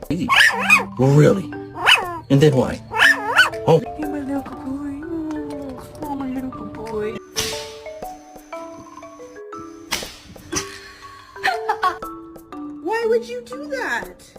Easy. Really? And then why? Oh. You're my little boy. Oh, my little boy. Why would you do that?